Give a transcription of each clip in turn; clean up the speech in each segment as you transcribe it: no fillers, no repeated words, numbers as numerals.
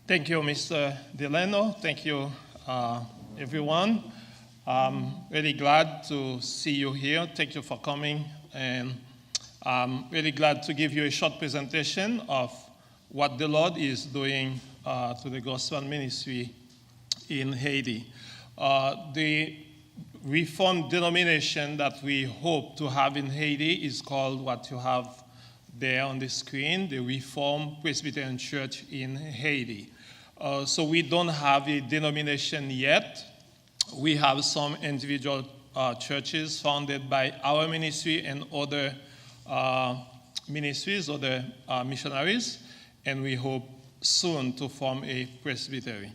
Thank you, Mr. Delano. Thank you, everyone. I'm really glad to see you here. Thank you for coming. And I'm really glad to give you a short presentation of what the Lord is doing to the gospel ministry in Haiti. The Reformed denomination that we hope to have in Haiti is called what you have there on the screen, the Reformed Presbyterian Church in Haiti. So we don't have a denomination yet. We have some individual churches founded by our ministry and other ministries, other missionaries, and we hope soon to form a presbytery.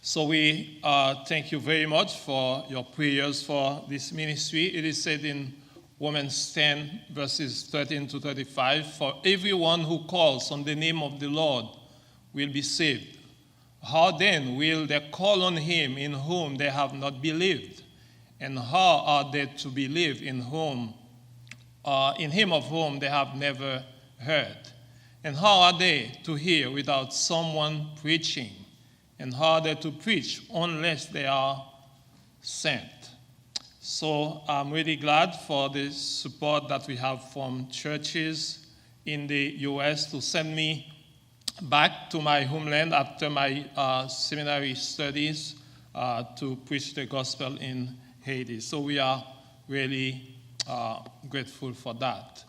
So we thank you very much for your prayers for this ministry. It is said in Romans 10, verses 13 to 35, "For everyone who calls on the name of the Lord will be saved. How then will they call on him in whom they have not believed? And how are they to believe in him of whom they have never heard? And how are they to hear without someone preaching? And how are they to preach unless they are sent?" So I'm really glad for the support that we have from churches in the U.S. to send me back to my homeland after my seminary studies to preach the gospel in Haiti. So we are really grateful for that.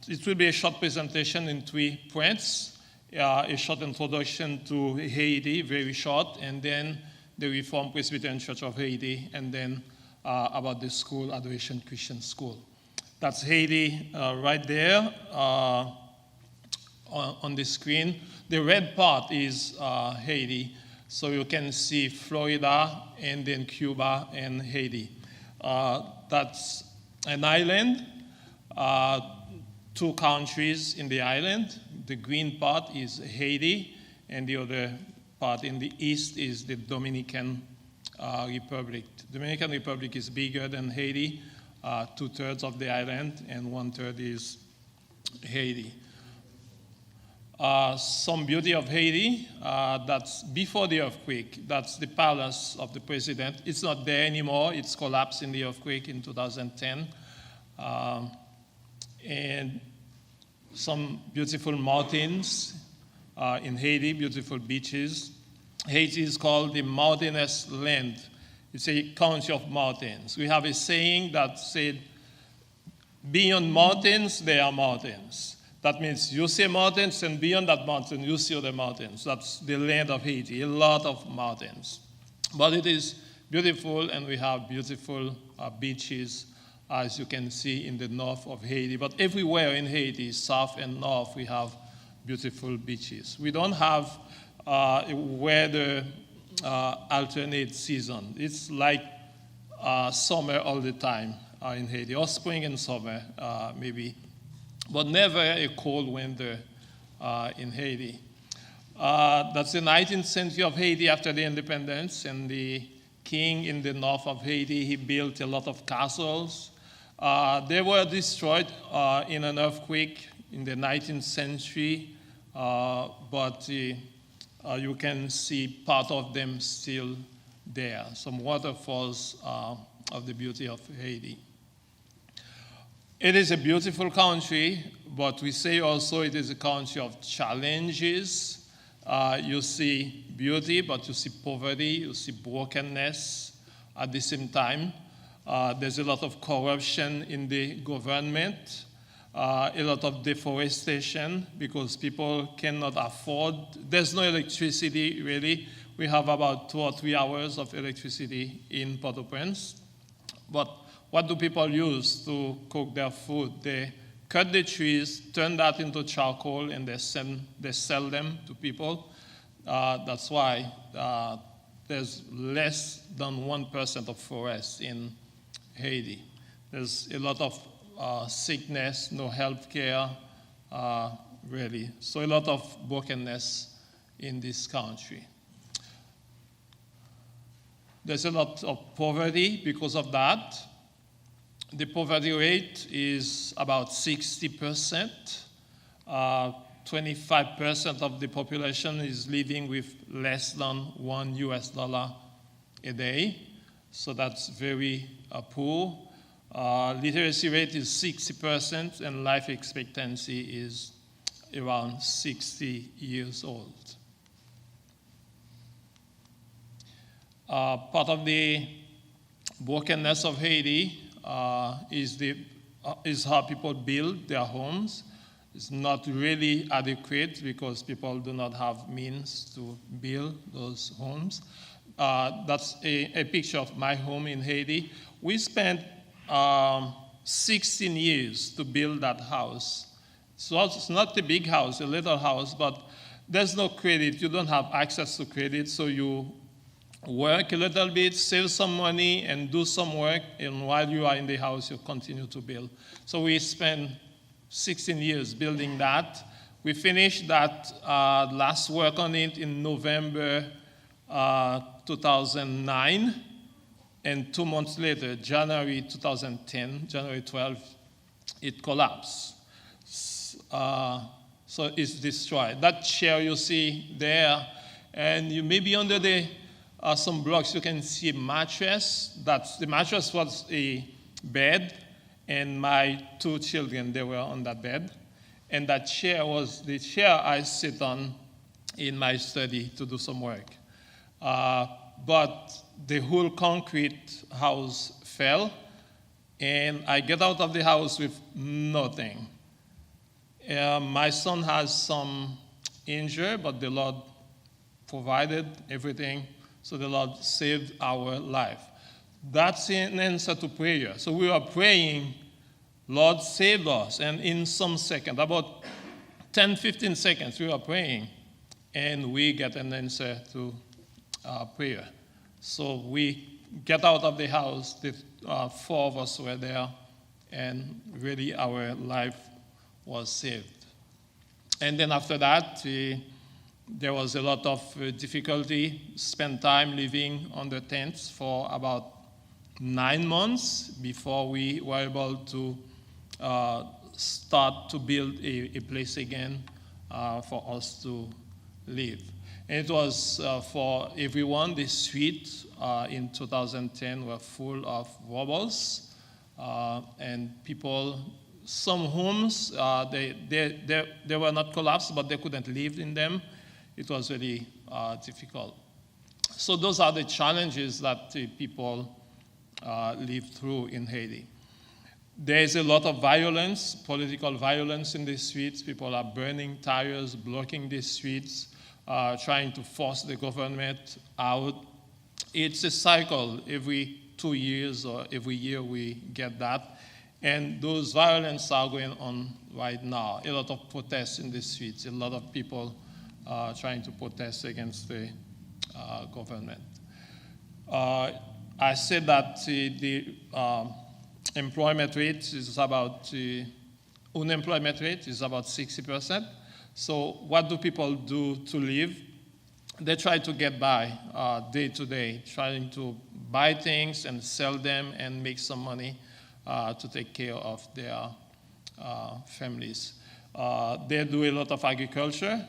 It will be a short presentation in 3 points. A short introduction to Haiti, very short, and then the Reformed Presbyterian Church of Haiti, and then about the school, Adoration Christian School. That's Haiti right there on the screen. The red part is Haiti, so you can see Florida and then Cuba and Haiti. That's an island, 2 countries in the island. The green part is Haiti, and the other part in the east is the Dominican Republic. The Dominican Republic is bigger than Haiti, 2/3 of the island, and 1/3 is Haiti. Some beauty of Haiti, that's before the earthquake. That's the palace of the president. It's not there anymore. It's collapsed in the earthquake in 2010. And some beautiful mountains in Haiti, beautiful beaches. Haiti is called the mountainous land. It's a country of mountains. We have a saying that said, beyond mountains, there are mountains. That means you see mountains, and beyond that mountain, you see other mountains. That's the land of Haiti, a lot of mountains. But it is beautiful, and we have beautiful beaches, as you can see in the north of Haiti. But everywhere in Haiti, south and north, we have beautiful beaches. We don't have weather alternate season. It's like summer all the time in Haiti, or spring and summer maybe, but never a cold winter in Haiti. That's the 19th century of Haiti after the independence, and the king in the north of Haiti, he built a lot of castles. They were destroyed in an earthquake in the 19th century, but you can see part of them still there, some waterfalls of the beauty of Haiti. It is a beautiful country, but we say also it is a country of challenges. You see beauty, but you see poverty, you see brokenness at the same time. There's a lot of corruption in the government, a lot of deforestation because people cannot afford. There's no electricity, really. We have about 2 or 3 hours of electricity in Port-au-Prince. But what do people use to cook their food? They cut the trees, turn that into charcoal, and they sell them to people. That's why there's less than 1% of forest in Haiti. There's a lot of sickness, no health care, really. So a lot of brokenness in this country. There's a lot of poverty because of that. The poverty rate is about 60%. 25% of the population is living with less than $1 a day. So that's very poor. Literacy rate is 60%, and life expectancy is around 60 years old. Part of the brokenness of Haiti is how people build their homes. It's not really adequate because people do not have means to build those homes. That's a picture of my home in Haiti. We spent 16 years to build that house. So it's not a big house, a little house, but there's no credit. You don't have access to credit, so you work a little bit, save some money, and do some work, and while you are in the house, you continue to build. So we spent 16 years building that. We finished that last work on it in November 2009, and 2 months later, January 2010, January 12th, it collapsed. So it's destroyed. That chair you see there, and you may be under some blocks, you can see a mattress. The mattress was a bed, and my 2 children, they were on that bed. And that chair was the chair I sit on in my study to do some work. But the whole concrete house fell, and I get out of the house with nothing. My son has some injury, but the Lord provided everything, so the Lord saved our life. That's an answer to prayer. So we are praying, Lord, save us. And in some seconds, about 10, 15 seconds, we are praying, and we get an answer to prayer. So we get out of the house, the 4 of us were there, and really our life was saved. And then after that, there was a lot of difficulty, spent time living under tents for about 9 months before we were able to start to build a place again for us to live. And it was for everyone. The streets in 2010 were full of robbers, and people, some homes, they were not collapsed, but they couldn't live in them. It was really difficult. So those are the challenges that people live through in Haiti. There is a lot of violence, political violence in the streets. People are burning tires, blocking the streets, trying to force the government out. It's a cycle. Every 2 years or every year we get that. And those violence are going on right now. A lot of protests in the streets, a lot of people trying to protest against the government. I said that the unemployment rate is about 60%. So what do people do to live? They try to get by day to day, trying to buy things and sell them and make some money to take care of their families. They do a lot of agriculture,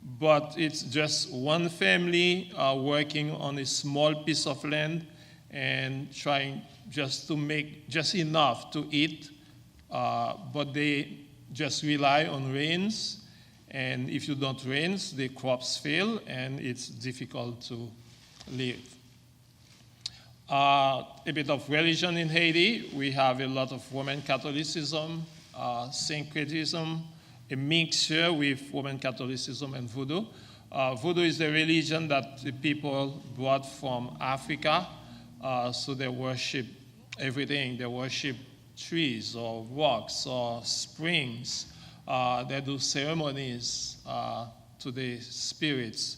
but it's just one family working on a small piece of land and trying just to make just enough to eat, but they just rely on rains. And if you don't rains, the crops fail, and it's difficult to live. A bit of religion in Haiti. We have a lot of Roman Catholicism, syncretism, a mixture with Roman Catholicism and Voodoo. Voodoo is a religion that the people brought from Africa, so they worship everything. They worship trees or rocks or springs. They do ceremonies to the spirits.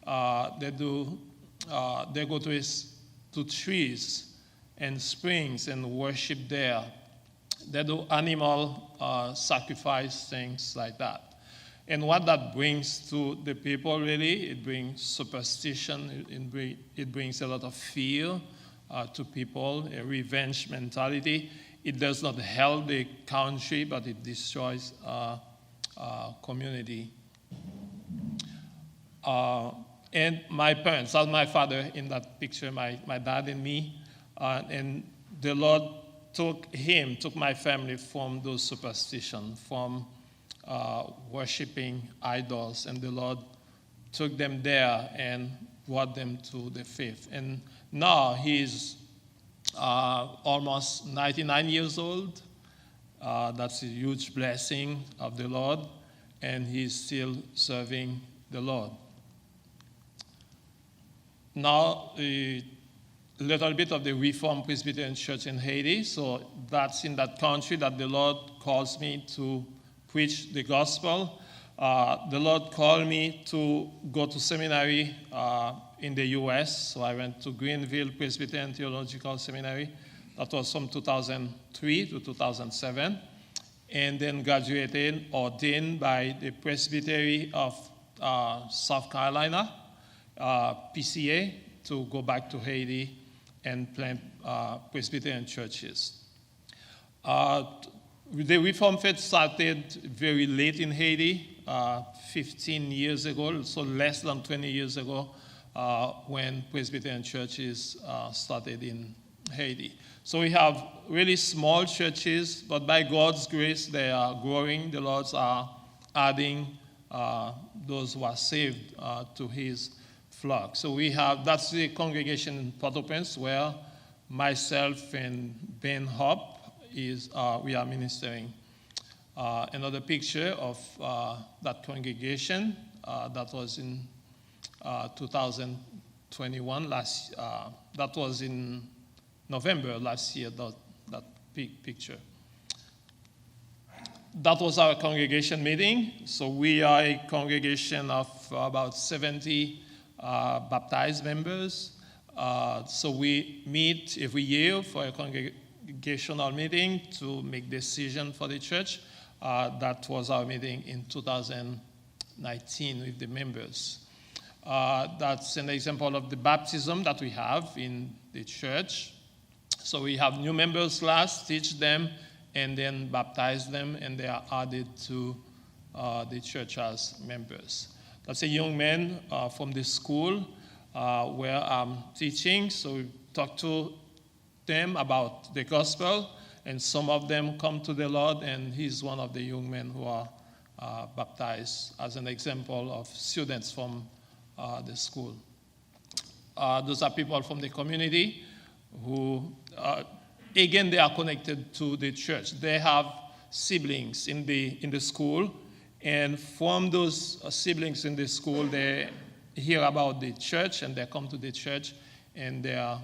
They go to trees and springs and worship there. They do animal sacrifice, things like that. And what that brings to the people, really, it brings superstition. It brings a lot of fear to people, a revenge mentality. It does not help the country, but it destroys community Uh, and my parents, that's my father in that picture, my dad and me. And the Lord took my family from those superstitions, from worshiping idols, and the Lord took them there and brought them to the faith. And now he's almost 99 years old. That's a huge blessing of the Lord, and he's still serving the Lord. Now, a little bit of the Reformed Presbyterian Church in Haiti. So that's in that country that the Lord calls me to preach the gospel. The Lord called me to go to seminary in the U.S. So I went to Greenville Presbyterian Theological Seminary. That was from 2003 to 2007. And then graduated, ordained by the Presbytery of South Carolina, PCA, to go back to Haiti and plant Presbyterian churches. The Reformed faith started very late in Haiti, 15 years ago, so less than 20 years ago, when Presbyterian churches started in Haiti. So we have really small churches, but by God's grace, they are growing. The Lord's are adding those who are saved to his flock. So that's the congregation in Port-au-Prince where myself and Ben Hopp we are ministering. Another picture of that congregation, that was in 2021, that was in November last year, that picture. That was our congregation meeting. So we are a congregation of about 70 baptized members. So we meet every year for a congregational meeting to make decision for the church. That was our meeting in 2019 with the members. That's an example of the baptism that we have in the church. So we have new members class, teach them, and then baptize them, and they are added to the church as members. That's a young man from the school where I'm teaching. So we talk to them about the gospel, and some of them come to the Lord, and he's one of the young men who are baptized as an example of students from the school. Those are people from the community who, again, they are connected to the church. They have siblings in the school, and from those siblings in the school, they hear about the church, and they come to the church, and their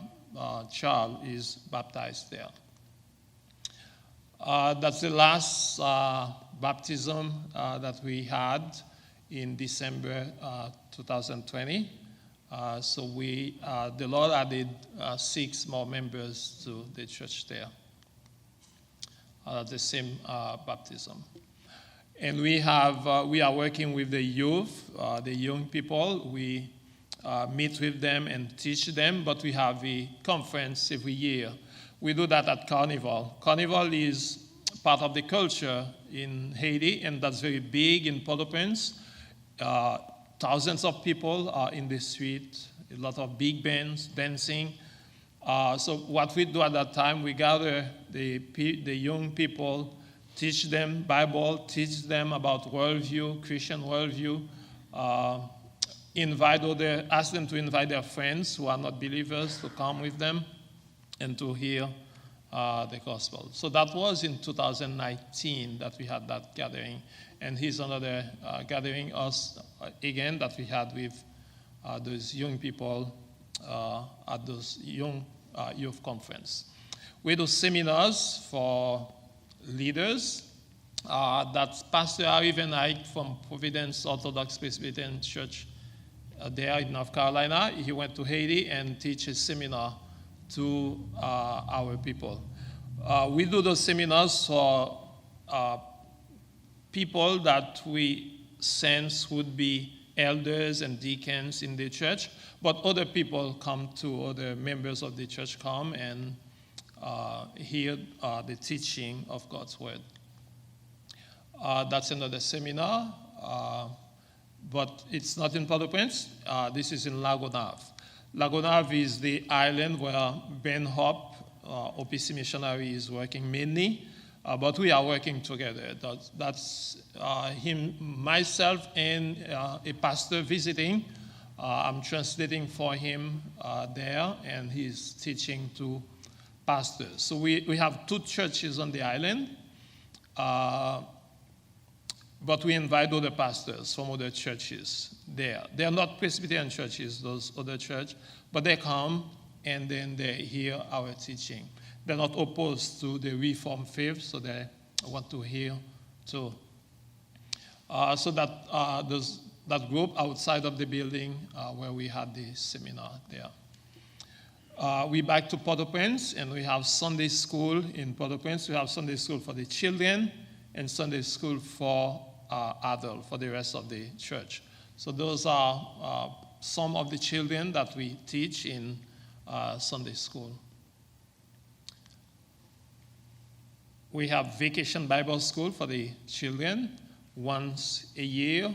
child is baptized there. That's the last baptism that we had in December 2020. So the Lord added 6 more members to the church there. The same baptism. And we are working with the youth, the young people. We meet with them and teach them, but we have a conference every year. We do that at Carnival. Carnival is part of the culture in Haiti, and that's very big in Port-au-Prince. Thousands of people are in the street, a lot of big bands dancing. So what we do at that time, we gather the young people, teach them Bible, teach them about worldview, Christian worldview, ask them to invite their friends who are not believers to come with them and to hear the gospel. So that was in 2019 that we had that gathering. And here's another gathering again that we had with those young people at those young youth conference. We do seminars for leaders. That's Pastor Harry Van Eyck from Providence Orthodox Presbyterian Church there in North Carolina. He went to Haiti and teach a seminar to our people. We do those seminars for people that we sense would be elders and deacons in the church, but other people come too, other members of the church come and hear the teaching of God's word. That's another seminar. but it's not in Port-au-Prince. This is in Lagonave. Lagonave is the island where Ben Hope, OPC missionary, is working mainly, but we are working together. That's him, myself, and a pastor visiting. I'm translating for him there, and he's teaching to pastors. So we have 2 churches on the island, but we invite other pastors from other churches there. They are not Presbyterian churches, those other churches, but they come and then they hear our teaching. They're not opposed to the Reformed faith, so they want to hear too. So that group outside of the building where we had the seminar there. We back to Port-au-Prince, and we have Sunday school in Port-au-Prince. We have Sunday school for the children and Sunday school for adults, for the rest of the church. So those are some of the children that we teach in Sunday school. We have Vacation Bible School for the children once a year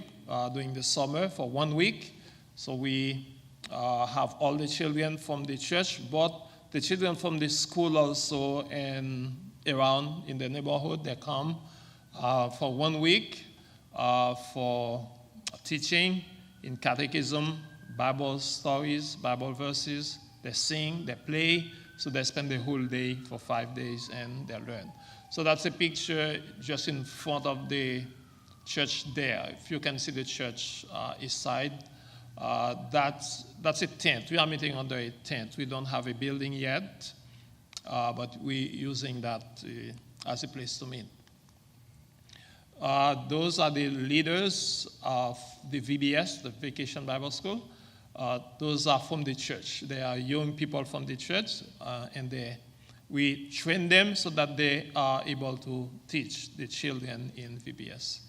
during the summer for 1 week. So we have all the children from the church, but the children from the school also and around in the neighborhood, they come for 1 week for teaching in catechism, Bible stories, Bible verses. They sing, they play, so they spend the whole day for 5 days and they learn. So that's a picture just in front of the church there. If you can see the church east side, that's a tent. We are meeting under a tent. We don't have a building yet, but we're using that as a place to meet. Those are the leaders of the VBS, the Vacation Bible School. Those are from the church. They are young people from the church, and we train them so that they are able to teach the children in VBS.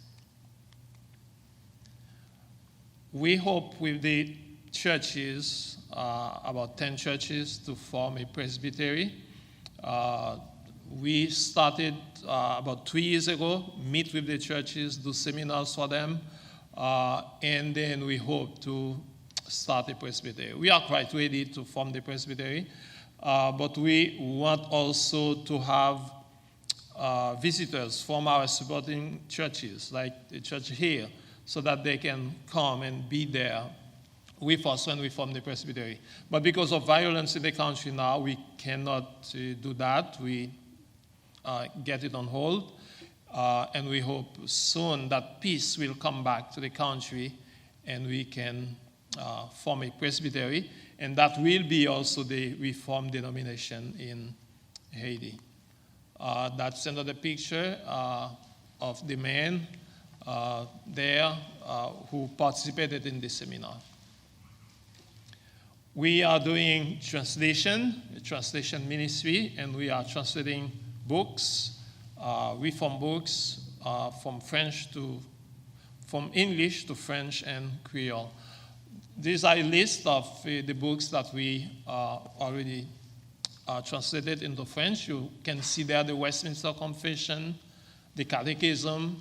We hope with the churches, about 10 churches, to form a presbytery. We started about 2 years ago, meet with the churches, do seminars for them, and then we hope to start a presbytery. We are quite ready to form the presbytery, but we want also to have visitors from our supporting churches, like the church here, so that they can come and be there with us when we form the presbytery. But because of violence in the country now, we cannot do that. We get it on hold, and we hope soon that peace will come back to the country and we can form a presbytery, and that will be also the Reformed denomination in Haiti. That's another picture of the man there who participated in the seminar. We are doing translation ministry, and we are translating books, Reformed books, from English to French and Creole. These are a list of the books that we already translated into French. You can see there the Westminster Confession, the Catechism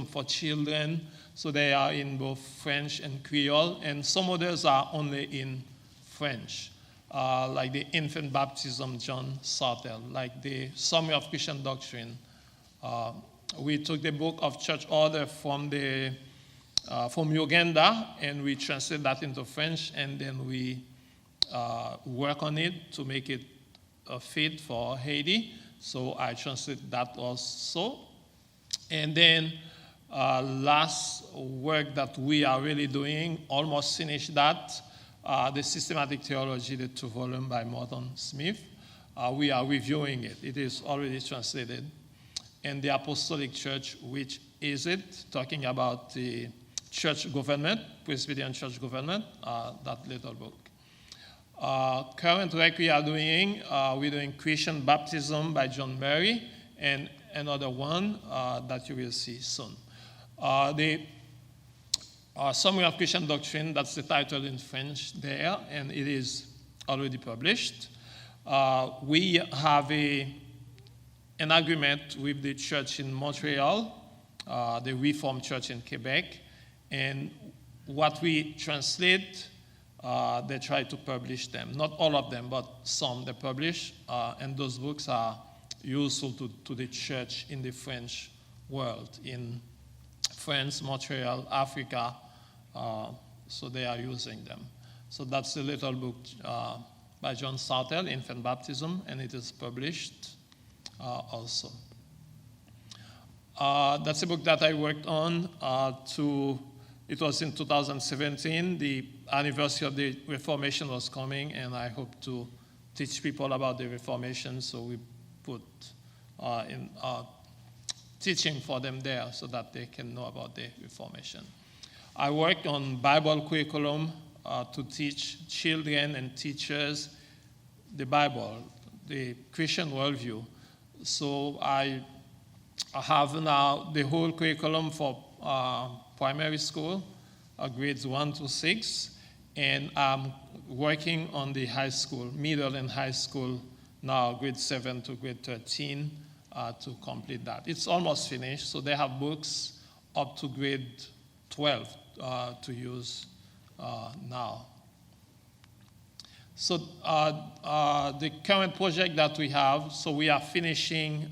for Children. So they are in both French and Creole, and some others are only in French, like the Infant Baptism, John Sartre, like the Summary of Christian Doctrine. We took the book of Church Order from Uganda, and we translate that into French, and then we work on it to make it fit for Haiti. So I translate that also. And then last work that we are really doing, almost finished that, the Systematic Theology, the 2 volume by Morton Smith. We are reviewing it. It is already translated. And the Apostolic Church, which is it, talking about the church government, Presbyterian church government, that little book. Current work we are doing, we're doing Christian Baptism by John Murray, and another one that you will see soon. The Summary of Christian Doctrine, that's the title in French there, and it is already published. We have an agreement with the church in Montreal, the Reformed Church in Quebec, And what we translate, they try to publish them. Not all of them, but some they publish. And those books are useful to the church in the French world, in France, Montreal, Africa. So they are using them. So that's a little book by John Sartel, Infant Baptism, and it is published also. That's a book that I worked on it was in 2017. The anniversary of the Reformation was coming, and I hope to teach people about the Reformation, so we put in teaching for them there so that they can know about the Reformation. I worked on Bible curriculum to teach children and teachers the Bible, the Christian worldview. So I have now the whole curriculum for primary school, grades 1 to 6, and I'm working on the high school, middle and high school now, grade 7 to grade 13, to complete that. It's almost finished, so they have books up to grade 12 to use now. So the current project that we have, so we are finishing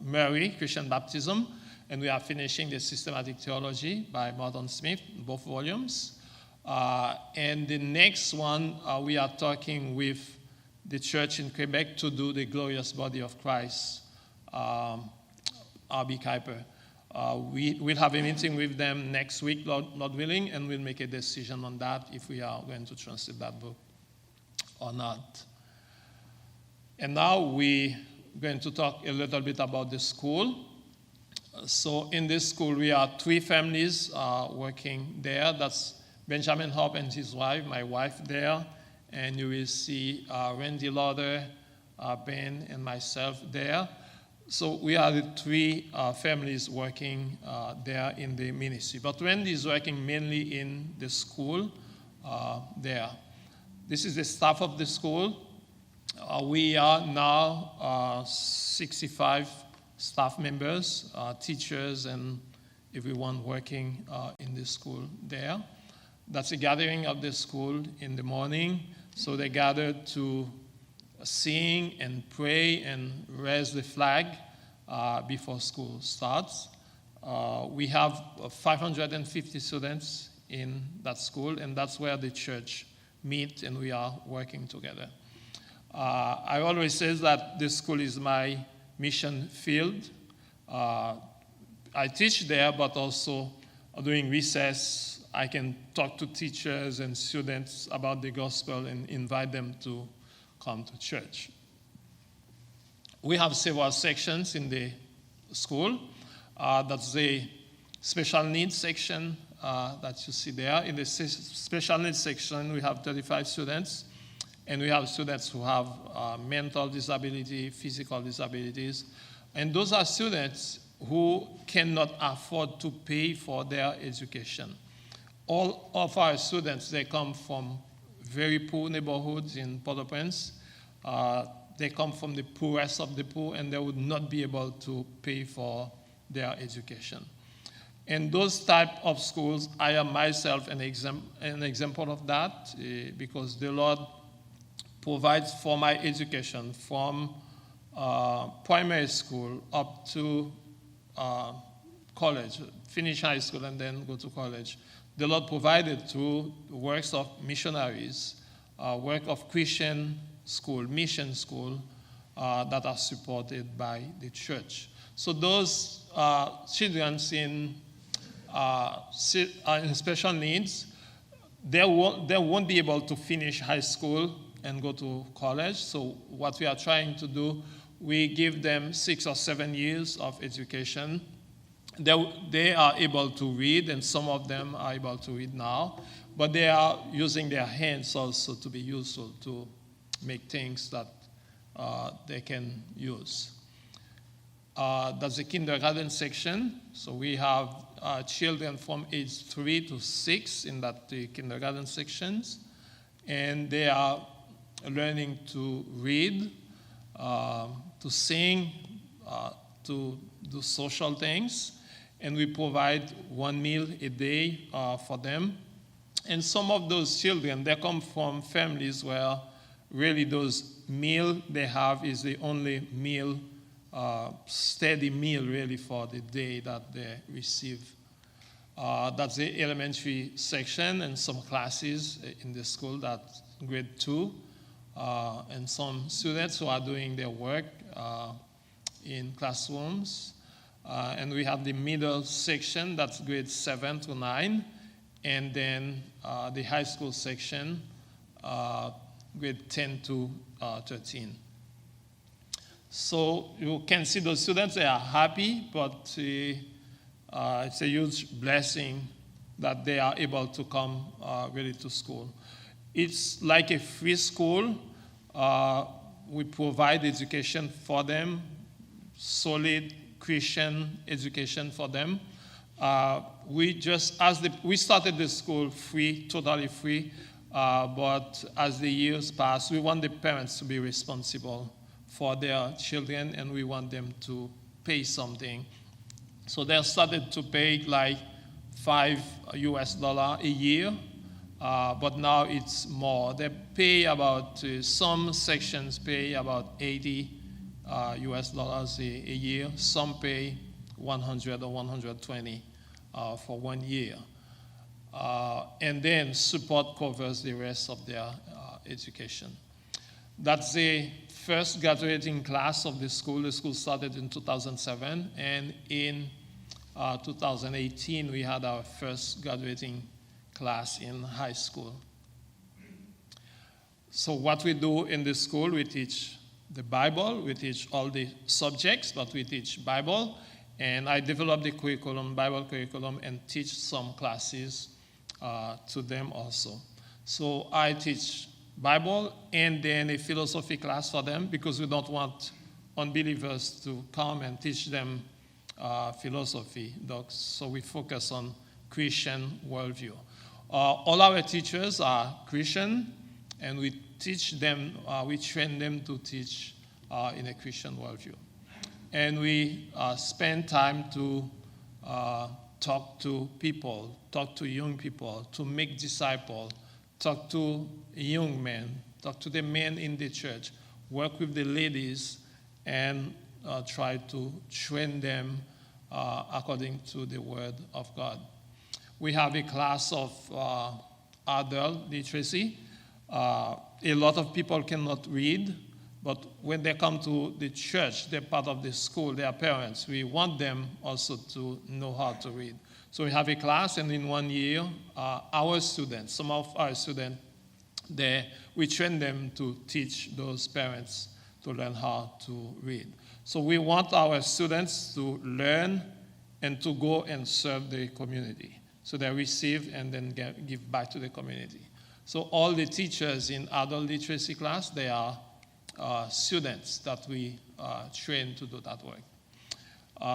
Murray, Christian Baptism, and we are finishing the Systematic Theology by Morton Smith, both volumes. And the next one, we are talking with the church in Quebec to do the Glorious Body of Christ, R.B. Kuiper. We'll have a meeting with them next week, Lord willing, and we'll make a decision on that if we are going to translate that book or not. And now we're going to talk a little bit about the school. So in this school, we are 3 families working there. That's Benjamin Hope and his wife, my wife there. And you will see Randy Lauder, Ben, and myself there. So we are the 3 families working there in the ministry. But Randy is working mainly in the school there. This is the staff of the school. We are now 65 staff members, teachers, and everyone working in the school there. That's a gathering of the school in the morning. So they gather to sing and pray and raise the flag before school starts. We have 550 students in that school, and that's where the church meet, and we are working together. I always say that this school is my mission field. I teach there, but also during recess, I can talk to teachers and students about the gospel and invite them to come to church. We have several sections in the school. That's the special needs section that you see there. In the special needs section, we have 35 students. And we have students who have mental disability, physical disabilities. And those are students who cannot afford to pay for their education. All of our students, they come from very poor neighborhoods in Port-au-Prince. They come from the poorest of the poor, and they would not be able to pay for their education. And those type of schools, I am myself an example of that, because the Lord provides for my education from primary school up to college, finish high school and then go to college. The Lord provided through works of missionaries, work of Christian school, mission school, that are supported by the church. So those children in special needs, they won't be able to finish high school and go to college. So what we are trying to do, we give them 6 or 7 years of education. They are able to read, and some of them are able to read now, but they are using their hands also to be useful to make things that they can use. That's the kindergarten section. So we have children from age 3 to 6 in the kindergarten sections, and they are learning to read, to sing, to do social things. and we provide 1 meal a day for them. And some of those children, they come from families where really those meal they have is the only meal, steady meal really for the day that they receive. That's the elementary section and some classes in the school, that's grade 2, and some students who are doing their work in classrooms. And we have the middle section, that's grade 7 to 9, and then the high school section, grade 10 to 13. So you can see those students, they are happy, but it's a huge blessing that they are able to come really to school. It's like a free school. We provide education for them, solid Christian education for them. We started the school free, totally free, but as the years pass, we want the parents to be responsible for their children, and we want them to pay something. So they started to pay like $5 a year, but now it's more. They pay about, some sections pay about $80 a year. Some pay 100 or 120 for 1 year. And then support covers the rest of their education. That's the first graduating class of the school. The school started in 2007, and in 2018, we had our first graduating class in high school. So what we do in the school, we teach the Bible, we teach all the subjects, but we teach Bible, and I develop the curriculum, Bible curriculum, and teach some classes to them also. So I teach Bible and then a philosophy class for them, because we don't want unbelievers to come and teach them philosophy. So we focus on Christian worldview. All our teachers are Christian, and we teach them, we train them to teach in a Christian worldview. And we spend time to talk to people, talk to young people, to make disciples, talk to young men, talk to the men in the church, work with the ladies, and try to train them according to the Word of God. We have a class of adult literacy. A lot of people cannot read, but when they come to the church, they're part of the school, their parents. We want them also to know how to read. So we have a class, and in 1 year, our students, some of our students, we train them to teach those parents to learn how to read. So we want our students to learn and to go and serve the community. So they receive and then give back to the community. So all the teachers in adult literacy class, they are students that we train to do that work.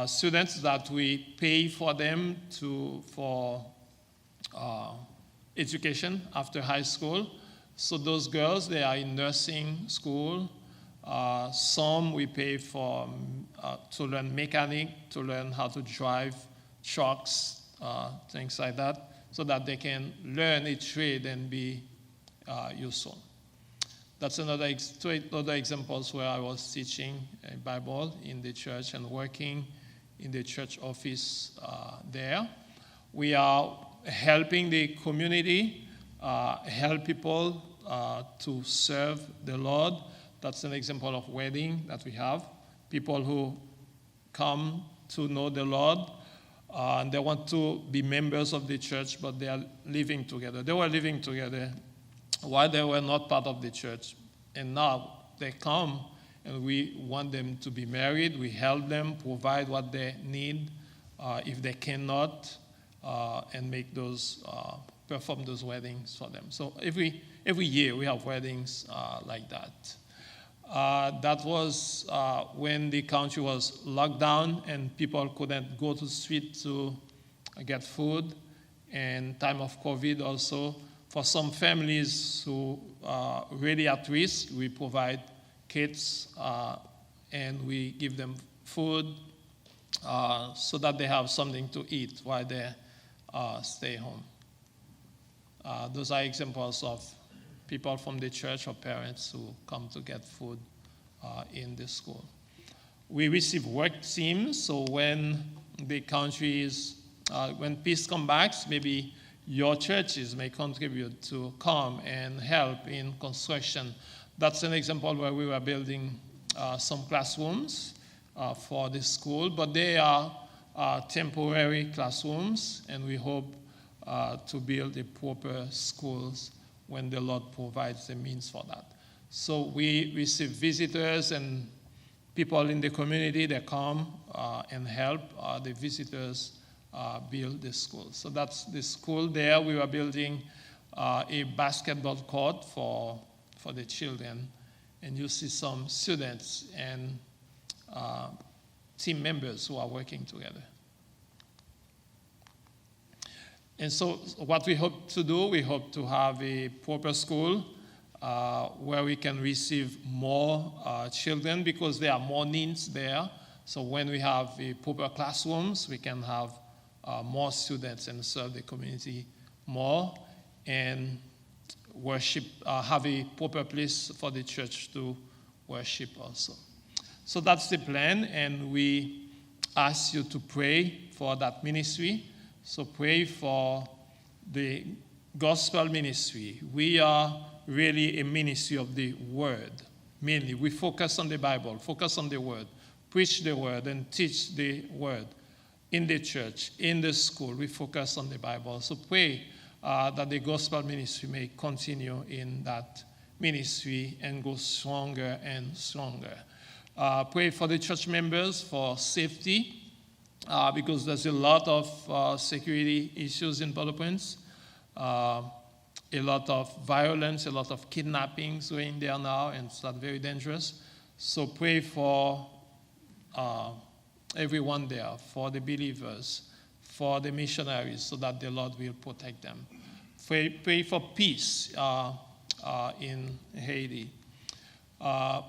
Students that we pay for them for education after high school. So those girls, they are in nursing school. Some we pay for to learn mechanic, to learn how to drive trucks, things like that, so that they can learn a trade and be useful. That's two other examples where I was teaching a Bible in the church and working in the church office there. We are helping the community, help people to serve the Lord. That's an example of wedding that we have. People who come to know the Lord, and they want to be members of the church, but they are living together. They were living together while they were not part of the church. And now they come, and we want them to be married. We help them, provide what they need if they cannot, and make those, perform those weddings for them. So every year we have weddings like that. That was when the country was locked down and people couldn't go to the street to get food. And time of COVID also, for some families who are really at risk, we provide kits and we give them food so that they have something to eat while they stay home. Those are examples of people from the church or parents who come to get food in the school. We receive work teams, so when the country is, when peace comes back, maybe your churches may contribute to come and help in construction. That's an example where we were building some classrooms for the school, but they are temporary classrooms, and we hope to build the proper schools when the Lord provides the means for that. So we receive visitors and people in the community that come and help the visitors build the school. So that's the school there. We were building a basketball court for the children, and you see some students and team members who are working together. And so what we hope to do, we hope to have a proper school where we can receive more children because there are more needs there. So when we have a proper classrooms, we can have more students and serve the community more and worship, have a proper place for the church to worship also. So that's the plan, and we ask you to pray for that ministry. So pray for the gospel ministry. We are really a ministry of the word, mainly. We focus on the Bible, focus on the word, preach the word, and teach the word in the church, in the school. We focus on the Bible. So pray that the gospel ministry may continue in that ministry and go stronger and stronger. Pray for the church members for safety. Because there's a lot of security issues in Port-au-Prince, a lot of violence, a lot of kidnappings going there now, and it's very dangerous. So pray for everyone there, for the believers, for the missionaries, so that the Lord will protect them. Pray for peace in Haiti.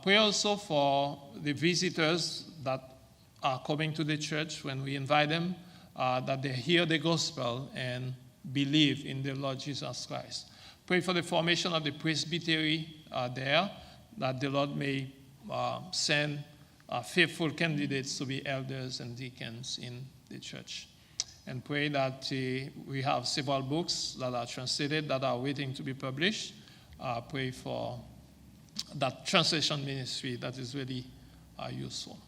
Pray also for the visitors that are coming to the church when we invite them, that they hear the gospel and believe in the Lord Jesus Christ. Pray for the formation of the presbytery there, that the Lord may send faithful candidates to be elders and deacons in the church. And pray that we have several books that are translated that are waiting to be published. Pray for that translation ministry that is really useful.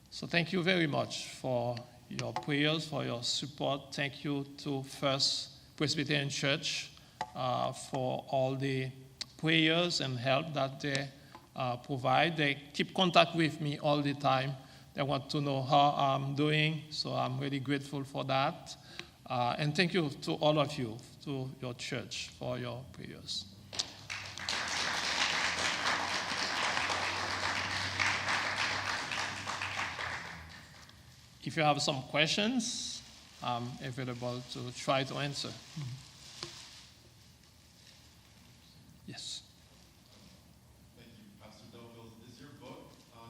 So thank you very much for your prayers, for your support. Thank you to First Presbyterian Church for all the prayers and help that they provide. They keep contact with me all the time. They want to know how I'm doing, so I'm really grateful for that. And thank you to all of you, to your church, for your prayers. If you have some questions, I'm available to try to answer. Yes. Thank you, Pastor Delfils. Is your book on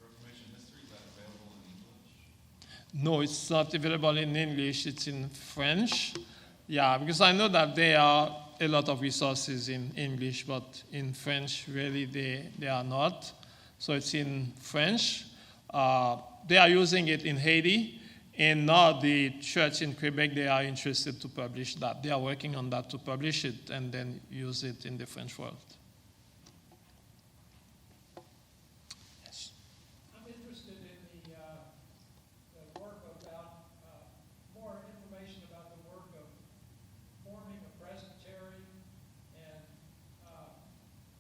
Reformation history, is that available in English? No, it's not available in English. It's in French. Yeah, because I know that there are a lot of resources in English, but in French, really, they are not. So it's in French. They are using it in Haiti, and now the church in Quebec, they are interested to publish that. They are working on that to publish it and then use it in the French world. Yes. I'm interested in the work about, more information about the work of forming a presbytery, and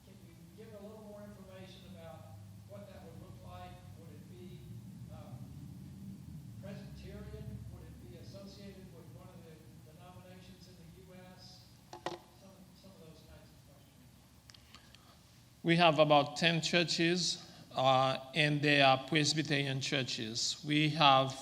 can you give a little more information about what that would look like? Would it be Presbyterian? Would it be associated with one of the denominations in the U.S.? Some of those kinds of questions. We have about 10 churches, and they are Presbyterian churches. We have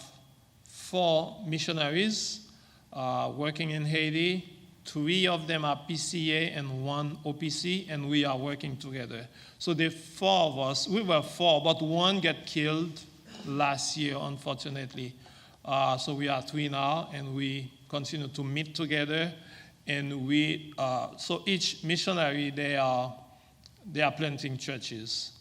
4 missionaries working in Haiti. 3 of them are PCA and 1 OPC, and we are working together. So the 4 of us, we were 4, but 1 got killed last year, unfortunately. So we are three now, and we continue to meet together. And so each missionary, they are planting churches.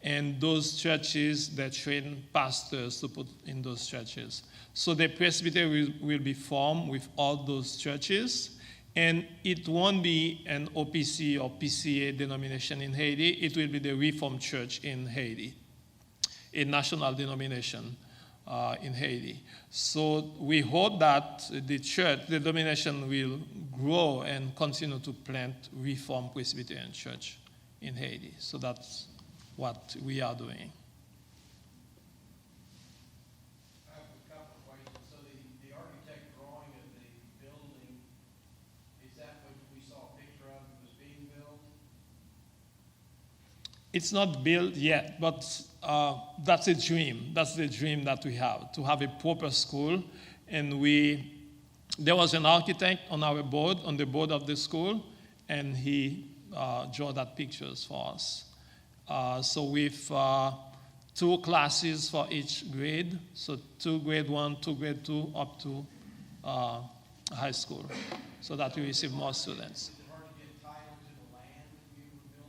And those churches, they train pastors to put in those churches. So the presbytery will be formed with all those churches. And it won't be an OPC or PCA denomination in Haiti. It will be the Reformed Church in Haiti, a national denomination in Haiti. So we hope that the church, the denomination will grow and continue to plant Reformed Presbyterian Church in Haiti. So that's what we are doing. I have a couple of questions. So the architect drawing of the building, is that what we saw a picture of that was being built? It's not built yet, but that's a dream. That's the dream that we have, to have a proper school. And there was an architect on our board, on the board of the school, and he drew that pictures for us. So with 2 classes for each grade, so 2 grade 1, 2 grade 2, up to high school, so that we receive more students. Is it hard to get title to the land that you would build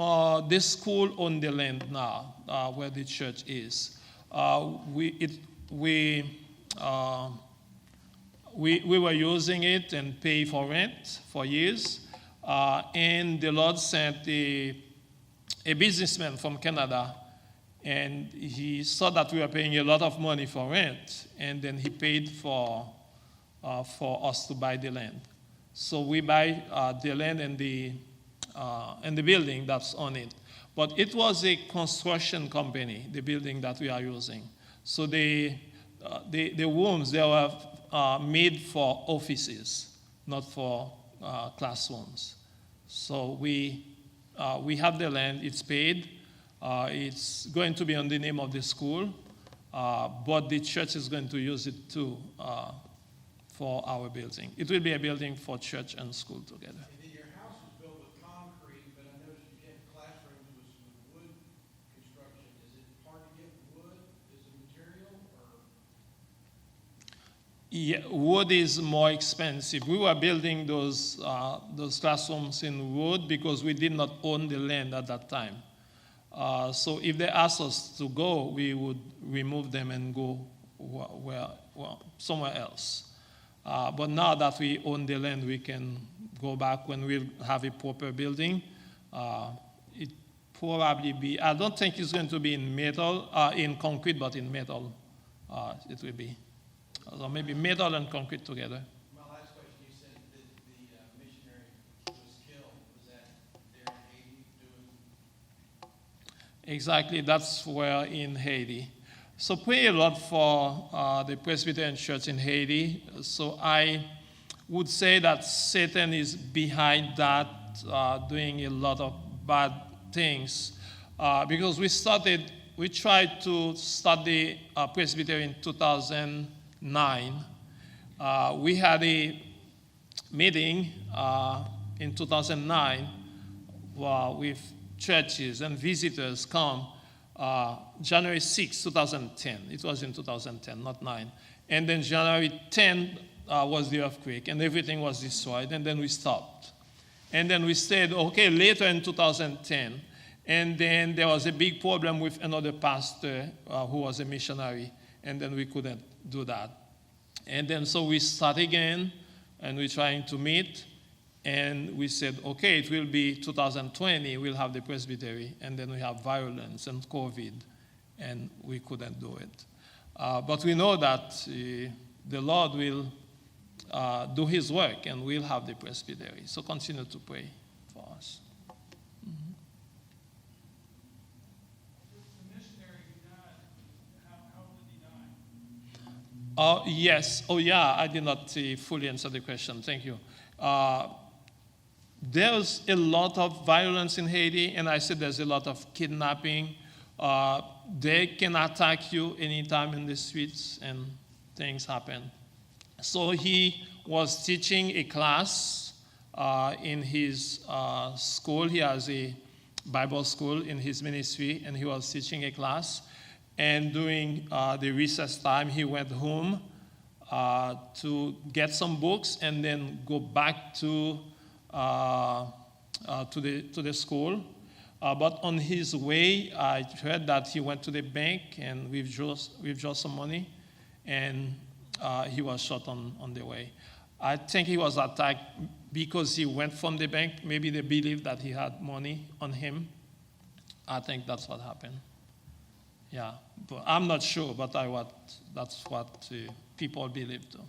on? This school own the land now, where the church is. We were using it and pay for rent for years. And the Lord sent a businessman from Canada, and he saw that we were paying a lot of money for rent, and then he paid for us to buy the land. So we buy the land and the building that's on it. But it was a construction company, the building that we are using. So the rooms, they were made for offices, not for classrooms. So we have the land, it's paid. It's going to be on the name of the school, but the church is going to use it too for our building. It will be a building for church and school together. And then your house was built with concrete, but I noticed you had classrooms with wood construction. Is it hard to get wood as a material, or? Yeah, wood is more expensive. We were building those classrooms in wood because we did not own the land at that time. So if they asked us to go, we would remove them and go somewhere else. But now that we own the land, we can go back when we have a proper building. It probably be, I don't think it's going to be in metal, in concrete, but in metal it will be. So maybe metal and concrete together. My last question, you said that the missionary was killed. Was that there in Haiti doing? Exactly, that's where in Haiti. So pray a lot for the Presbyterian Church in Haiti. So I would say that Satan is behind that, doing a lot of bad things. Because we tried to start the Presbytery in 2009. We had a meeting in 2009 with churches and visitors come January 6, 2010. It was in 2010, not 9. And then January 10 was the earthquake, and everything was destroyed, and then we stopped. And then we stayed, okay, later in 2010. And then there was a big problem with another pastor who was a missionary, and then we couldn't do that. And then so we start again, and we're trying to meet, and we said, okay, it will be 2020, we'll have the presbytery, and then we have violence and COVID, and we couldn't do it. But we know that the Lord will do his work, and we'll have the presbytery. So continue to pray for us. The missionary who died, how did he die? Yes. Oh, yeah, I did not fully answer the question. Thank you. There's a lot of violence in Haiti, and I said there's a lot of kidnapping. They can attack you anytime in the streets, and things happen. So he was teaching a class in his school. He has a Bible school in his ministry, and he was teaching a class. And during the recess time, he went home to get some books and then go back to the school. But on his way, I heard that he went to the bank and withdrew some money, and he was shot on the way. I think he was attacked because he went from the bank. Maybe they believed that he had money on him. I think that's what happened. Yeah, but I'm not sure, but that's what people believe too. And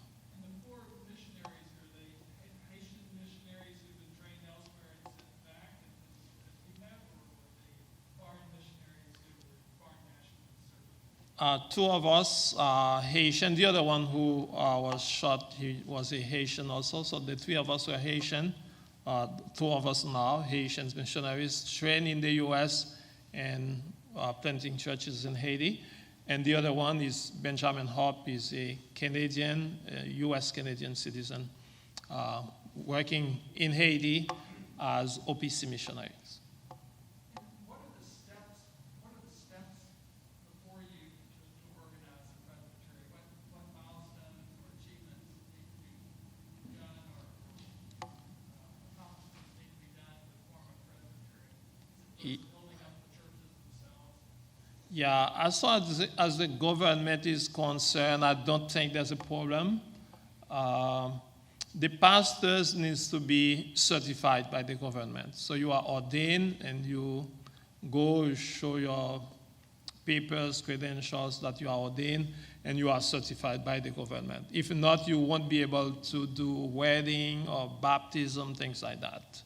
the four missionaries, are they Haitian missionaries who've been trained elsewhere and sent back as we have, or were they foreign missionaries who were foreign nationals? Two of us are Haitian. The other one who was shot, he was a Haitian also. So the three of us were Haitian. Two of us now, Haitian missionaries, trained in the U.S. and planting churches in Haiti. And the other one is Benjamin Hope. He's a Canadian, U.S.-Canadian citizen, working in Haiti as OPC missionaries. What are the steps before you to organize a presbytery? What milestones or achievements need to be done, or accomplishments need to be done to form a presbytery? Is it building up the churches themselves? Yeah, as far as the government is concerned, I don't think there's a problem. The pastors needs to be certified by the government. So you are ordained and you go show your papers, credentials that you are ordained, and you are certified by the government. If not, you won't be able to do wedding or baptism, things like that.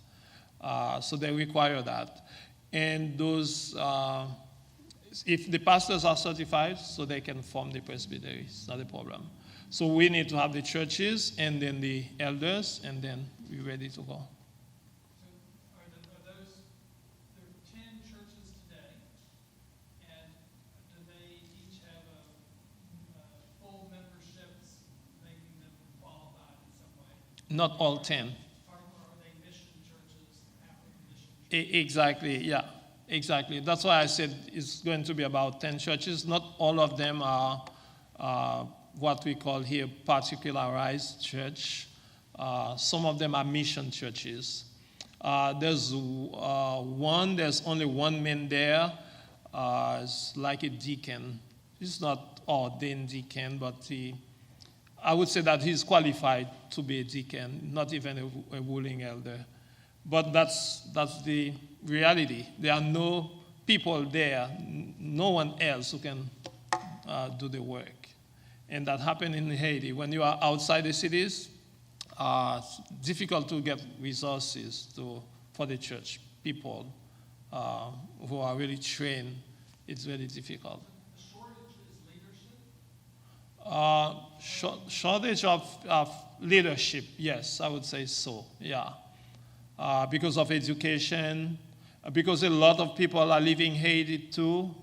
So they require that. And those, if the pastors are certified, so they can form the presbytery, it's not a problem. So we need to have the churches and then the elders, and then we're ready to go. So are those, there are 10 churches today, and do they each have a full memberships making them qualified in some way? Not all 10. Or are they mission churches, African mission churches? Exactly, yeah, exactly. That's why I said it's going to be about 10 churches. Not all of them are what we call here particularized church. Some of them are mission churches. There's only one man there. It's like a deacon. He's not ordained deacon, but I would say that he's qualified to be a deacon, not even a ruling elder. But that's the reality. There are no people there, no one else who can do the work. And that happened in Haiti. When you are outside the cities, it's difficult to get resources for the church. People who are really trained, it's very difficult. The shortage is leadership? Shortage of leadership, yes, I would say so, yeah. Because of education, because a lot of people are leaving Haiti too,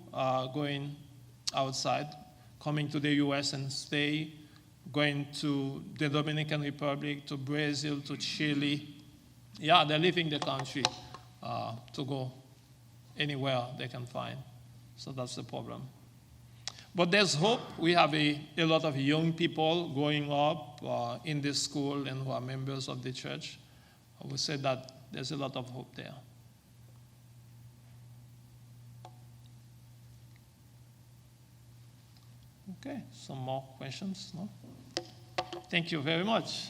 going outside, coming to the U.S. and stay, going to the Dominican Republic, to Brazil, to Chile. Yeah, they're leaving the country to go anywhere they can find. So that's the problem. But there's hope. We have a lot of young people growing up in this school and who are members of the church. I would say that there's a lot of hope there. Okay, some more questions? No? Thank you very much.